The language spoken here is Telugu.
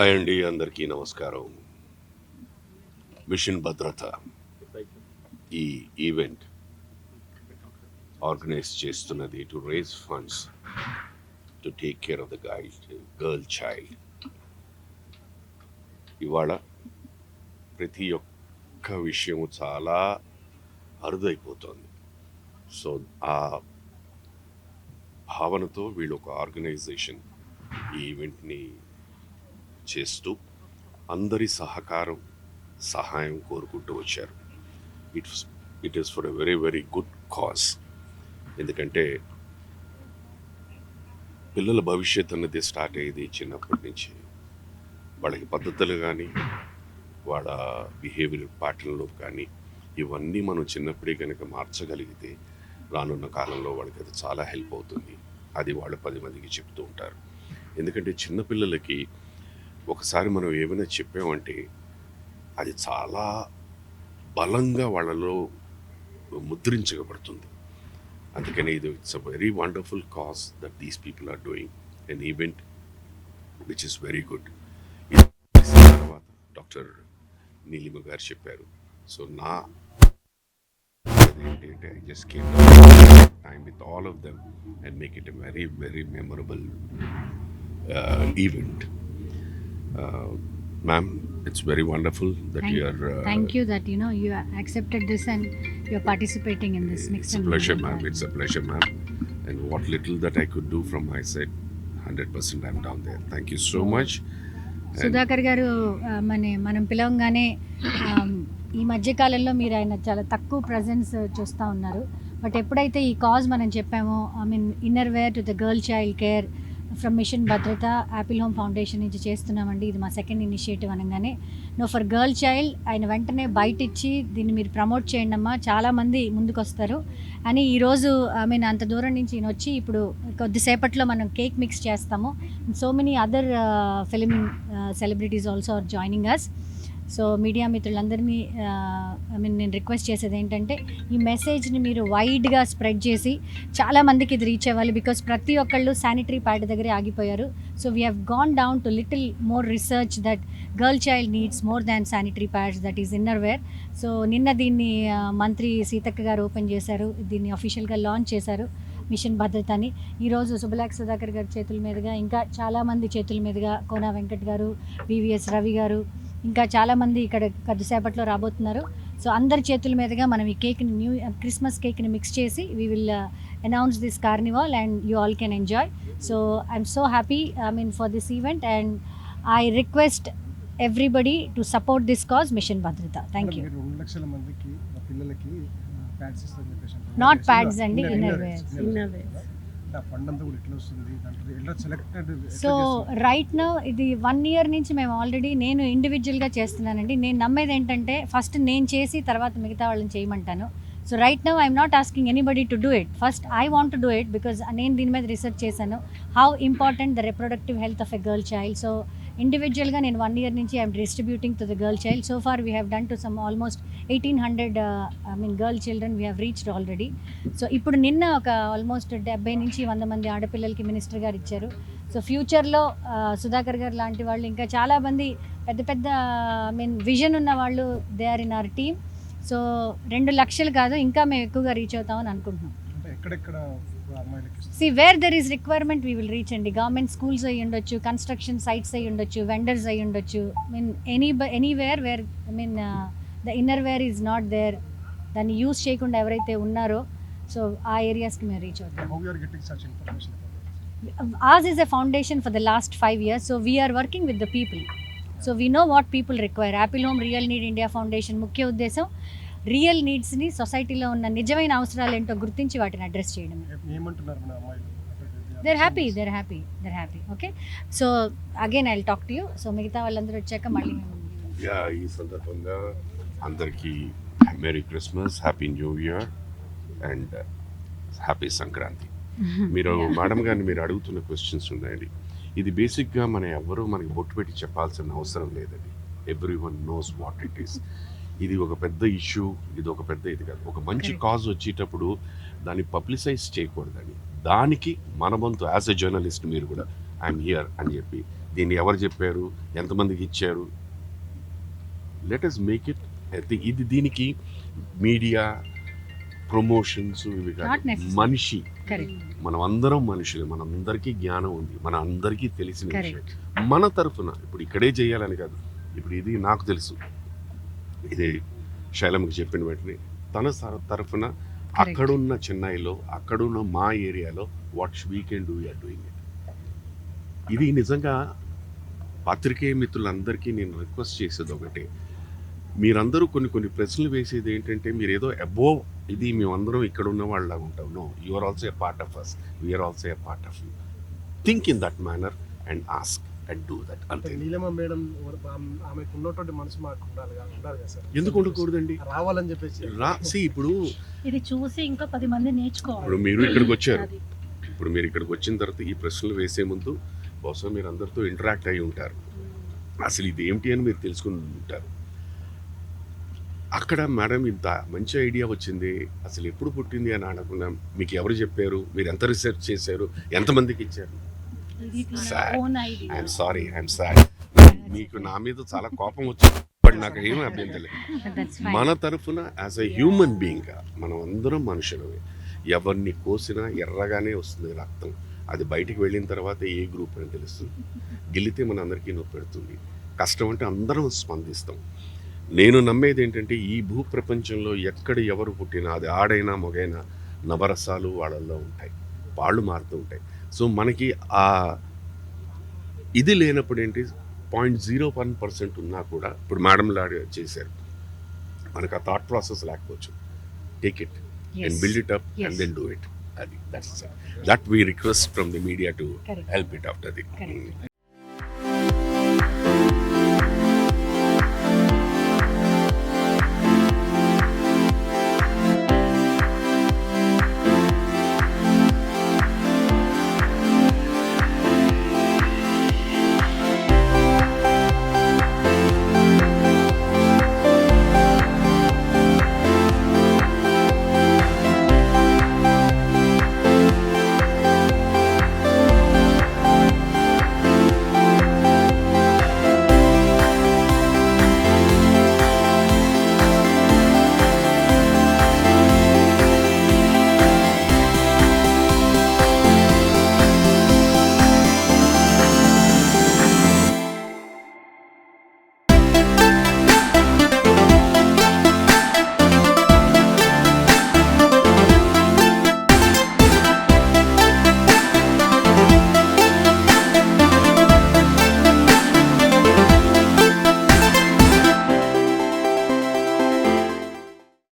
హాయ్ అండి, అందరికీ నమస్కారం. మిషన్ భద్రత ఈ ఈవెంట్ ఆర్గనైజ్ చేస్తున్నది to raise funds to take care of the girl child. ఇవాళ ప్రతి ఒక్క విషయం చాలా అరుదైపోతుంది. సో ఆ భావనతో వీళ్ళు ఒక ఆర్గనైజేషన్ ఈ ఈవెంట్ని చేస్తూ అందరి సహాయం కోరుకుంటూ వచ్చారు. It is for a very very good cause. ఎందుకంటే పిల్లల భవిష్యత్ అన్నది స్టార్ట్ అయ్యేది చిన్నప్పటి నుంచి. వాళ్ళకి పద్ధతులు కానీ వాళ్ళ బిహేవియర్ ప్యాటర్న్లో కానీ ఇవన్నీ మనం చిన్నప్పుడే కనుక మార్చగలిగితే రానున్న కాలంలో వాళ్ళకి అది చాలా హెల్ప్ అవుతుంది. అది వాళ్ళు 10 మందికి చెప్తూ ఉంటారు. ఎందుకంటే చిన్నపిల్లలకి ఒకసారి మనం ఏమైనా చెప్పామంటే అది చాలా బలంగా వాళ్ళలో ముద్రించబడుతుంది. అందుకని ఇది it's a very wonderful cause that these people are doing an event which is very good. తర్వాత డాక్టర్ నీలిమ గారు చెప్పారు. సో నా ఏంటంటే I just came time with all of them and make it a very very memorable event. Ma'am, it's very wonderful that you are. Thank you that you accepted this and you are participating in this. It's a pleasure, ma'am. It's a pleasure, ma'am. And what little that I could do from my side, 100% I'm down there. Thank you so much. Sudhakar గారు మనం పిలవంగానే ఈ మధ్యకాలంలో మీరు ఆయన చాలా తక్కువ ప్రజెన్స్ చూస్తూ ఉన్నారు. బట్ ఎప్పుడైతే ఈ కాజ్ మనం చెప్పామో, inner wear to the girl child care from mission Bhadrata Apple Home Foundation నుంచి చేస్తున్నామండి, ఇది మా సెకండ్ ఇనిషియేటివ్ అనగానే ఫర్ గర్ల్ చైల్డ్ ఆయన వెంటనే బయట ఇచ్చి దీన్ని మీరు ప్రమోట్ చేయండి అమ్మా, చాలామంది ముందుకు వస్తారు అని ఈరోజు అంత దూరం నుంచి ఈయన వచ్చి ఇప్పుడు కొద్దిసేపట్లో మనం కేక్ మిక్స్ చేస్తాము. So many other film celebrities also are joining us. So media మిత్రులందరినీ నేను రిక్వెస్ట్ చేసేది ఏంటంటే ఈ మెసేజ్ని మీరు వైడ్గా స్ప్రెడ్ చేసి చాలామందికి ఇది రీచ్ అవ్వాలి. బికాస్ ప్రతి ఒక్కళ్ళు శానిటరీ ప్యాడ్ దగ్గరే ఆగిపోయారు. So we have gone down to little more research that girl child needs more than sanitary pads, that is inner wear. సో నిన్న దీన్ని మంత్రి సీతక్క గారు ఓపెన్ చేశారు, దీన్ని అఫీషియల్గా లాంచ్ చేశారు మిషన్ భద్రతని. ఈరోజు సుబ్బలాక్ సుధాకర్ గారి చేతుల మీదుగా, ఇంకా చాలామంది చేతుల మీదుగా, కోనా వెంకట్ గారు, వివిఎస్ రవి గారు, ఇంకా చాలామంది ఇక్కడ కొద్దిసేపట్లో రాబోతున్నారు. సో అందరి చేతుల మీదుగా మనం ఈ కేక్ని క్రిస్మస్ కేక్ని మిక్స్ చేసి we will announce this carnival and you all can enjoy. So I'm so happy for this event and I request everybody to support this cause mission Bhadrata. Thank you. 2 లక్షల మందికి పిల్లలకి ప్యాడ్స్ ఇస్తారని చెప్పేసి, నాట్ ప్యాడ్స్ అండి, ఇన్నర్ వేర్. ఫండ్ అంతా కూడా ఎట్లా వస్తుంది, ఎట్లా సెలెక్టెడ్? సో రైట్ నౌ ఇది 1 year నుంచి మేము ఆల్రెడీ నేను ఇండివిజువల్గా చేస్తున్నానండి. నేను నమ్మేది ఏంటంటే ఫస్ట్ నేను చేసి తర్వాత మిగతా వాళ్ళని చేయమంటాను. So right now I'm not asking anybody to do it. First I want to do it because నేను దీని మీద రీసెర్చ్ చేశాను, how important the reproductive health of a girl child. So ఇండివిజువల్గా నేను 1 year నుంచి I'm distributing to the girl child. So far we have done to some almost 1800 girl children we have reached already. So ఇప్పుడు నిన్న ఒక ఆల్మోస్ట్ 70 నుంచి 100 మంది ఆడపిల్లలకి మినిస్టర్ గారు ఇచ్చారు. సో ఫ్యూచర్లో సుధాకర్ గారు లాంటి వాళ్ళు, ఇంకా చాలామంది పెద్ద పెద్ద విజన్ ఉన్న వాళ్ళు they are in our team. So 2 లక్షలు కాదు, ఇంకా మేము ఎక్కువగా రీచ్ అవుతామని అనుకుంటున్నాం. See, where there is requirement we will reach అండి. గవర్నమెంట్ స్కూల్స్ అయ్యి ఉండొచ్చు, కన్స్ట్రక్షన్ సైట్స్ అయ్యి ఉండొచ్చు, వెండర్స్ అయ్యి ఉండొచ్చు, anywhere where the inner wear is not there, దాన్ని యూజ్ చేయకుండా ఎవరైతే ఉన్నారో సో ఆ ఏరియాస్కి మేము రీచ్ అవుతాం. Ours is a foundation for the last 5 years, so we are working with the people. So we know what people require. Apple Home Real Need India Foundation ముఖ్య ఉద్దేశం రియల్ నీడ్స్ని, సొసైటీలో ఉన్న నిజమైన అవసరాలు ఏంటో గుర్తించి వాటిని అడ్రస్ చేయడం. they're happy. Okay, so again I will talk to you. So మిగతా వాళ్ళందరూ వచ్చాక మళ్ళీ ఈ సందర్భంగా అందరికీ merry Christmas, happy new year and happy Sankranti. మీరు మేడం గారిని మీరు అడుగుతున్న క్వశ్చన్స్ ఉన్నాయండి. ఇది బేసిక్గా మనకి బొట్టు పెట్టి చెప్పాల్సిన అవసరం లేదండి. Every one knows what it is. ఇది ఒక పెద్ద ఇష్యూ, ఇది ఒక పెద్ద ఇది కాదు. ఒక మంచి కాజ్ వచ్చేటప్పుడు దాన్ని పబ్లిసైజ్ చేయకూడదని, దానికి మన వంతు యాజ్ ఎ జర్నలిస్ట్ మీరు కూడా ఐఎమ్ హియర్ అని చెప్పి దీన్ని ఎవరు చెప్పారు, ఎంతమందికి ఇచ్చారు. Let us make it. ఇది దీనికి మీడియా ప్రమోషన్స్ ఇవి Not కాదు. necessary. మనిషి, కరెక్ట్. మనం అందరం మనుషులు, మనందరికీ జ్ఞానం ఉంది, మన అందరికీ తెలిసిన విషయం. మన తరఫున ఇప్పుడు ఇక్కడే చేయాలని కాదు, ఇప్పుడు ఇది నాకు తెలుసు, ఇది శైలమ్మకి చెప్పిన వెంటనే తన తరఫున అక్కడున్న చెన్నైలో, అక్కడున్న మా ఏరియాలో what we can do or doing it. ఇది నిజంగా పాత్రికేయ మిత్రులందరికీ నేను రిక్వెస్ట్ చేసేది ఒకటే, మీరందరూ కొన్ని ప్రశ్నలు వేసేది ఏంటంటే మీరు ఏదో అబోవ్ ఇది మేమందరం ఇక్కడ ఉన్న వాళ్ళలాగా ఉంటాం. No, you are also a part of us, we are also a part of you. Think in that manner and ask and do that. అంతే. నీలమ్మ మేడం ఆమెకు ఉన్నటువంటి మనసు మాకు ఉండాలి కదా సార్. ఎందుకు ఉండకూడదండి? రావాలని చెప్పేసి ఇప్పుడు ఇది చూసి ఇంకా 10 మంది నేర్చుకోవాలి. ఇప్పుడు మీరు ఇక్కడికి వచ్చారు, ఇప్పుడు మీరు ఇక్కడికి వచ్చిన తర్వాత ఈ ప్రశ్నలు వేసే ముందు బహుశా మీరు అందరితో ఇంటరాక్ట్ అయి ఉంటారు, అసలు ఇది ఏమిటి అని మీరు తెలుసుకుని ఉంటారు. అక్కడ మేడం ఇంత మంచి ఐడియా వచ్చింది, అసలు ఎప్పుడు పుట్టింది అని అడగకుండా మీకు ఎవరు చెప్పారు, మీరు ఎంత రీసెర్చ్ చేశారు, ఎంతమందికి ఇచ్చారు. ఐఎమ్ సారీ, మీకు నా మీద చాలా కోపం వచ్చింది, బట్ నాకు ఏమీ అభ్యంతరం లేదు. That's fine. మన తరఫున యాజ్ ఎ హ్యూమన్ బీయింగ్గా మనం అందరం మనుషులమే. ఎవరిని కోసినా ఎర్రగానే వస్తుంది రక్తం, అది బయటికి వెళ్ళిన తర్వాత ఏ గ్రూప్ అని తెలుస్తుంది. గెలితే మన అందరికీ నొప్పి పెడుతుంది. కష్టం అంటే అందరం స్పందిస్తాం. నేను నమ్మేది ఏంటంటే ఈ భూ ప్రపంచంలో ఎక్కడ ఎవరు పుట్టినా, అది ఆడైనా మొగైనా, నవరసాలు వాళ్ళల్లో ఉంటాయి, వాళ్ళు మారుతూ ఉంటాయి. సో మనకి ఆ ఇది లేనప్పుడు ఏంటి, 0.01% ఉన్నా కూడా ఇప్పుడు మేడం లాగా చేశారు, మనకు ఆ థాట్ ప్రాసెస్ లేకపోవచ్చు. Take it and build it up and then do it. That's it. That we request from the media to Correct. help it after the. Correct.